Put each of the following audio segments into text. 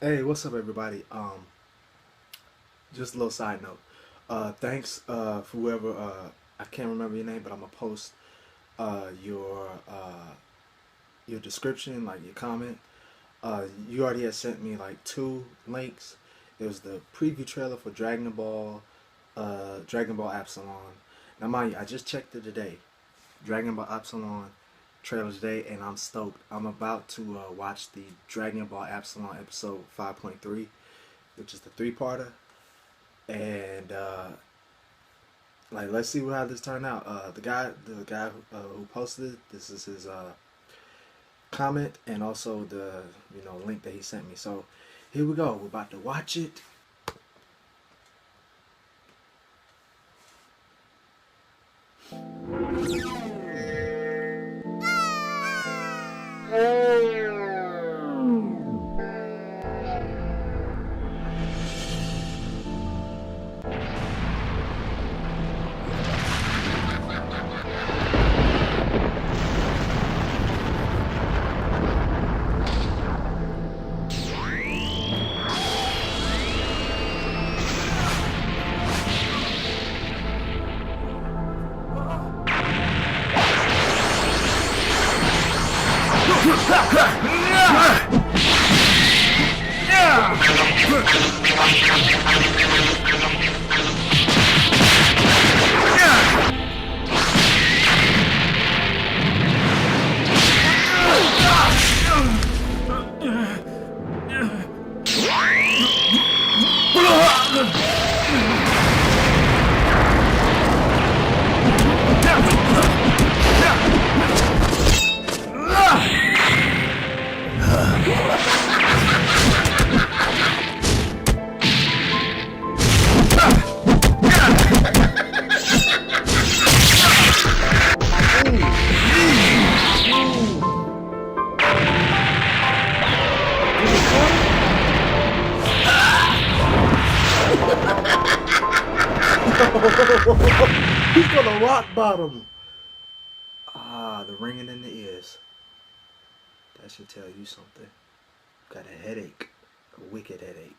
Hey, what's up, everybody? Just a little side note. Thanks for whoever. I can't remember your name, but I'm gonna post uh, your uh, your description, like your comment. You already had sent me like two links. It was the preview trailer for Dragon Ball Absalon. Now, mind you, I just checked it today. Dragon Ball Absalon trailer today, and I'm stoked. I'm about to watch the Dragon Ball Absalon episode 5.3, which is the three-parter, and like let's see how this turned out. The guy who posted it, this is his comment, and also the link that he sent me. So here we go. We're about to watch it. He's gonna rock bottom. Ah, the ringing in the ears. That should tell you something. Got a headache. A wicked headache.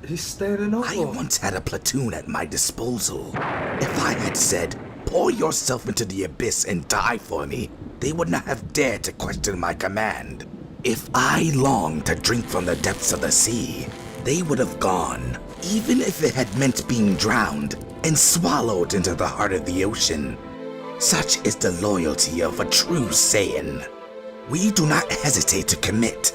He's standing over. I once had a platoon at my disposal. If I had said, pour yourself into the abyss and die for me, they would not have dared to question my command. If I longed to drink from the depths of the sea, they would have gone, even if it had meant being drowned and swallowed into the heart of the ocean. Such is the loyalty of a true Saiyan. We do not hesitate to commit.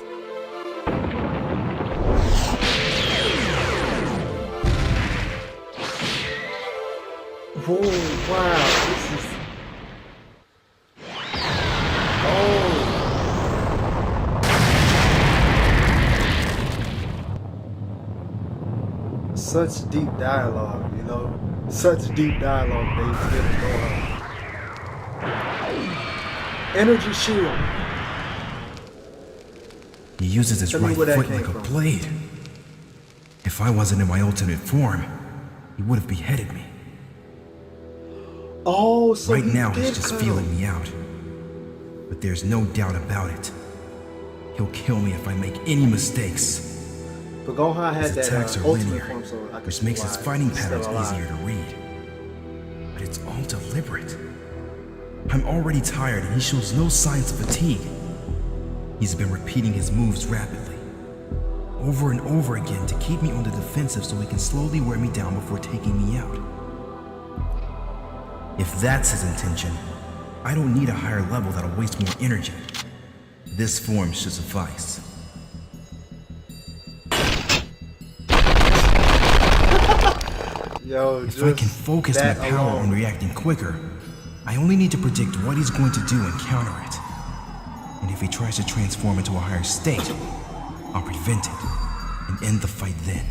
Oh, wow. This is... Oh. Such deep dialogue, Such deep dialogue they get going on. Energy shield. He uses his right foot like a blade. If I wasn't in my ultimate form, he would have beheaded me. Oh, so right now he's just feeling me out. But there's no doubt about it. He'll kill me if I make any mistakes. But Gohan had his that attacks are ultimate linear, form, so which makes his fighting patterns easier to read. But it's all deliberate. I'm already tired and he shows no signs of fatigue. He's been repeating his moves rapidly, over and over again, to keep me on the defensive so he can slowly wear me down before taking me out. If that's his intention, I don't need a higher level that'll waste more energy. This form should suffice. Yo, if I can focus my power on reacting quicker, I only need to predict what he's going to do and counter it. And if he tries to transform into a higher state, I'll prevent it and end the fight then.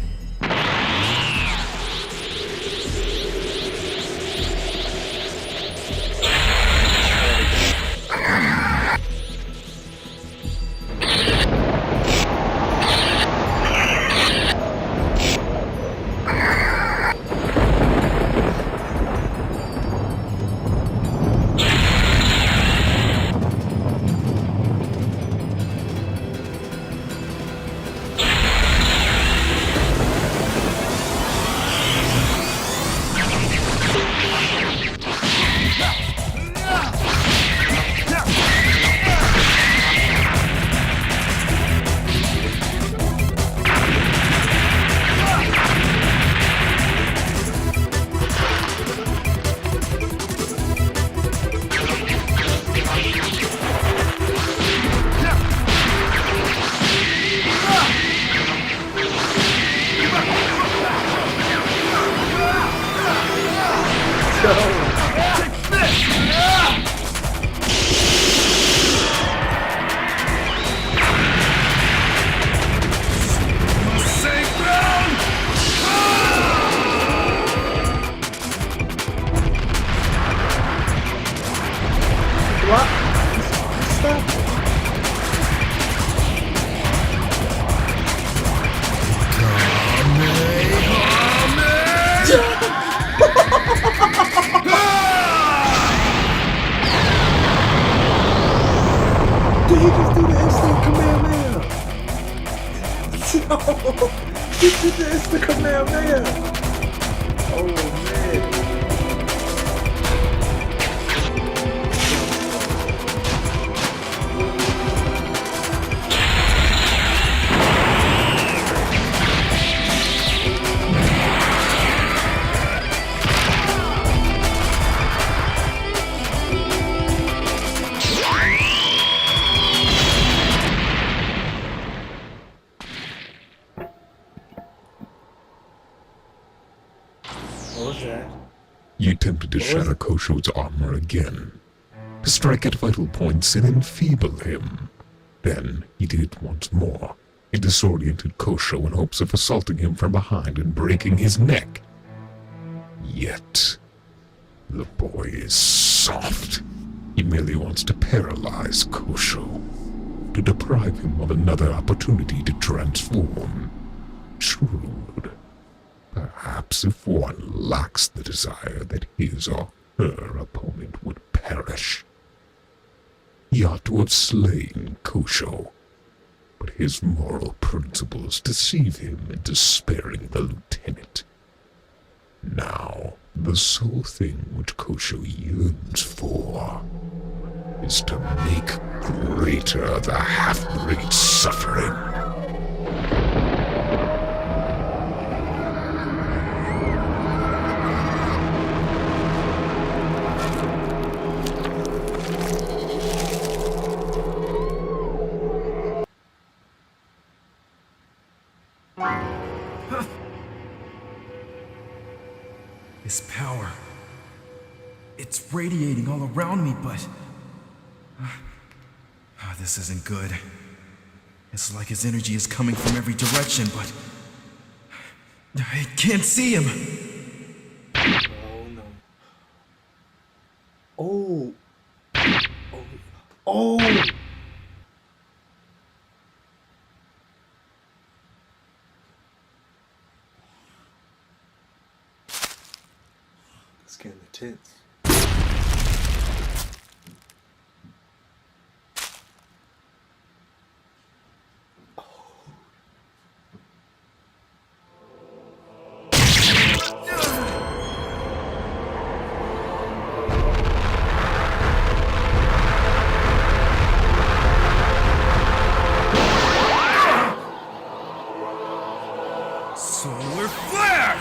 he just do the instant Kamehameha? No, he did the instant Kamehameha. Oh man. What was that? He attempted to shatter Kosho's armor again, to strike at vital points and enfeeble him. Then he did it once more. He disoriented Kosho in hopes of assaulting him from behind and breaking his neck. Yet, the boy is soft. He merely wants to paralyze Kosho, to deprive him of another opportunity to transform. Shrewd. Perhaps if one lacks the desire that his or her opponent would perish. He ought to have slain Kosho, but his moral principles deceive him into sparing the lieutenant. Now, the sole thing which Kosho yearns for is to make greater the half-breed's suffering. His power. It's radiating all around me, but... this isn't good. It's like his energy is coming from every direction, but... I can't see him! Oh no. Oh. It's getting intense. Solar flare!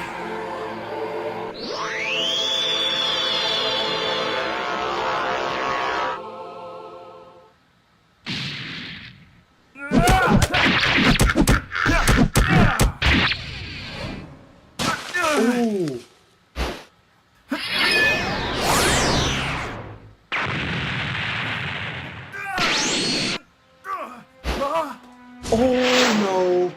Ooh. Oh no.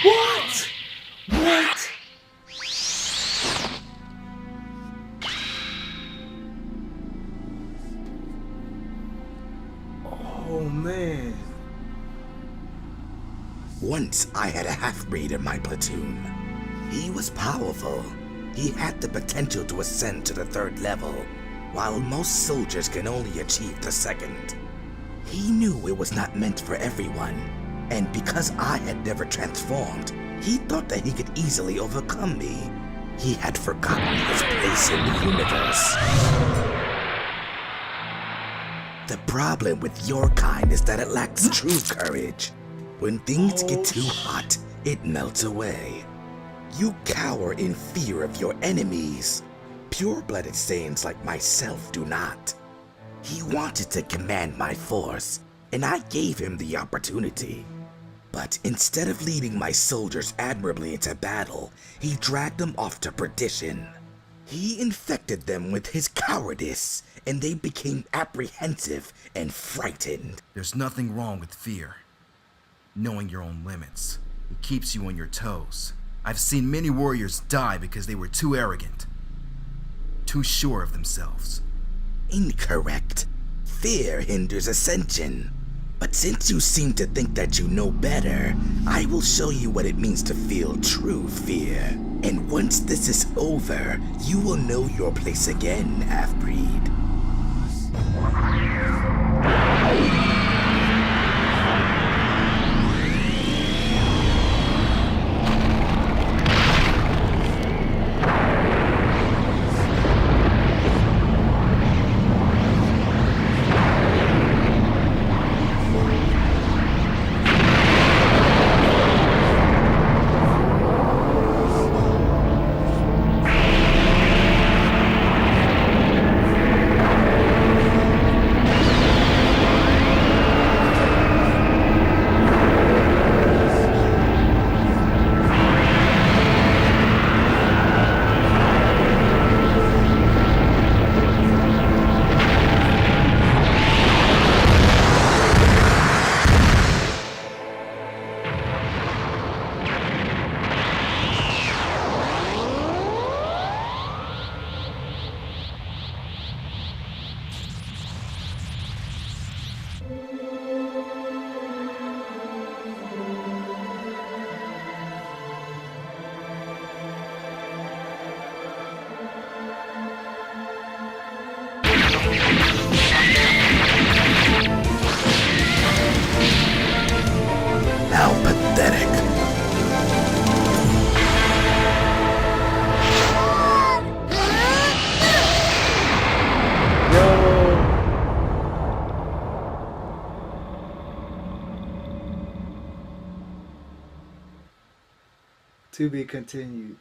What? What? Oh man. Once I had a half-breed in my platoon. He was powerful. He had the potential to ascend to the 3rd level, while most soldiers can only achieve the 2nd. He knew it was not meant for everyone, and because I had never transformed, he thought that he could easily overcome me. He had forgotten his place in the universe. The problem with your kind is that it lacks true courage. When things get too hot, it melts away. You cower in fear of your enemies. Pure-blooded Saiyans like myself do not. He wanted to command my force, and I gave him the opportunity. But instead of leading my soldiers admirably into battle, he dragged them off to perdition. He infected them with his cowardice, and they became apprehensive and frightened. There's nothing wrong with fear. Knowing your own limits. It keeps you on your toes. I've seen many warriors die because they were too arrogant. Too sure of themselves. Incorrect. Fear hinders ascension. But since you seem to think that you know better, I will show you what it means to feel true fear. And Once this is over, you will know your place again, half-breed. How pathetic. To be continued.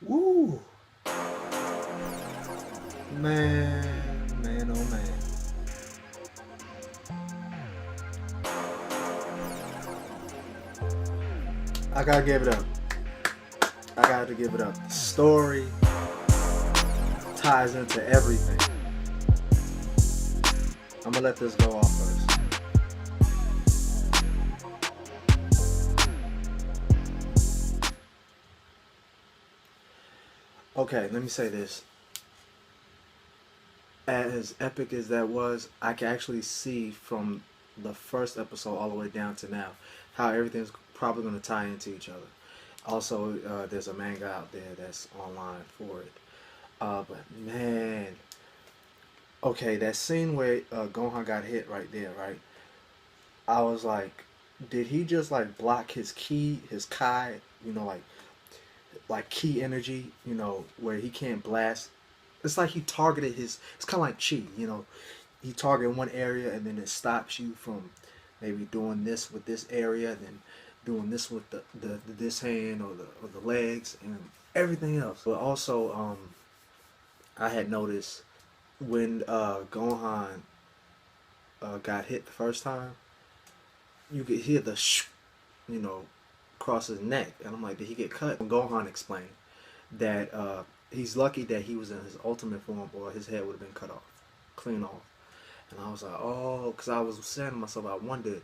Woo! Man, oh man. I gotta give it up. I got to give it up. The story ties into everything. I'm gonna let this go off first. Okay, let me say this. As epic as that was, I can actually see from the first episode all the way down to now how everything's probably going to tie into each other. Also, there's a manga out there that's online for it. But man, okay, that scene where Gohan got hit right there, right? I was like, did he just like block his ki, his kai, you know, like ki energy, you know, where he can't blast? It's like he targeted his. It's kind of like chi, you know. He targeted one area and then it stops you from maybe doing this with this area, and then doing this with the this hand or the legs and everything else. But also, I had noticed when Gohan got hit the first time, you could hear the shh, you know, across his neck, and I'm like, did he get cut? When Gohan explained that he's lucky that he was in his ultimate form, or his head would have been cut off, clean off. And I was like, oh, because I was saying to myself, I wondered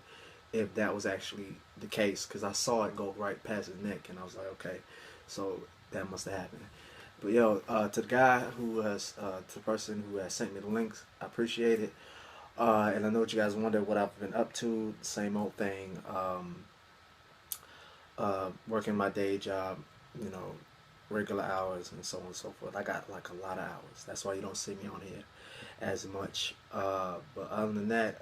if that was actually the case, because I saw it go right past his neck, and I was like, okay, so that must have happened. But yo, to the guy who has, to the person who has sent me the links, I appreciate it. And I know what you guys wonder what I've been up to. Same old thing. Working my day job, you know, regular hours and so on and so forth. I got like a lot of hours. That's why you don't see me on here as much. But other than that,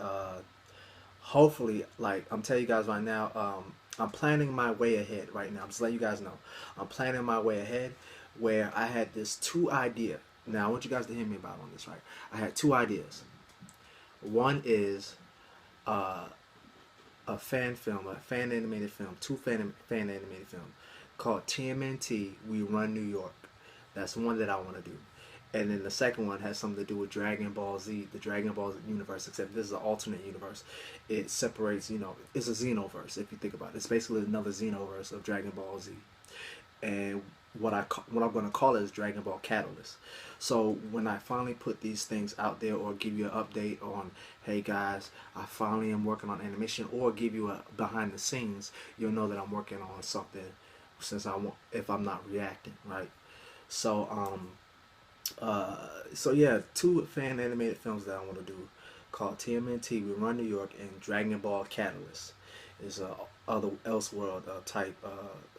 hopefully, like I'm telling you guys right now, I'm planning my way ahead right now. I'm just letting you guys know. I'm planning my way ahead where I had this two idea. Now I want you guys to hear me about on this, right? I had two ideas. One is a fan film, a fan animated film, two fan animated film called TMNT We Run New York. That's one that I want to do. And then the second one has something to do with Dragon Ball Z, the Dragon Ball universe, except this is an alternate universe. It separates, you know, it's a Xenoverse if you think about it. It's basically another Xenoverse of Dragon Ball Z. And what I'm going to call it is Dragon Ball Catalyst. So when I finally put these things out there, or give you an update on, hey guys, I finally am working on animation, or give you a behind the scenes, you'll know that I'm working on something, since if I'm not reacting, right? So so yeah, two fan animated films that I want to do called TMNT We Run New York and Dragon Ball Catalyst. It's a other Elseworld type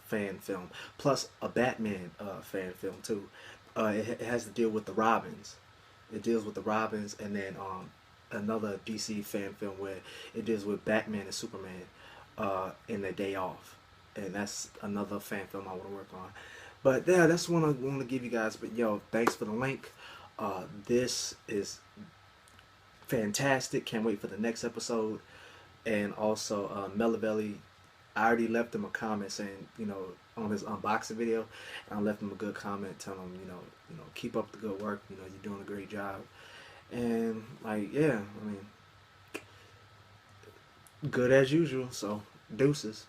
fan film, plus a Batman fan film too. It has to deal with the Robins. It deals with the Robins, and then another DC fan film where it deals with Batman and Superman in their day off, and that's another fan film I want to work on. But yeah, that's one I want to give you guys. But yo, thanks for the link. This is fantastic. Can't wait for the next episode. And also Melavelli, I already left him a comment saying, on his unboxing video, and I left him a good comment telling him, keep up the good work. You're doing a great job. And like, yeah, I mean, good as usual. So deuces.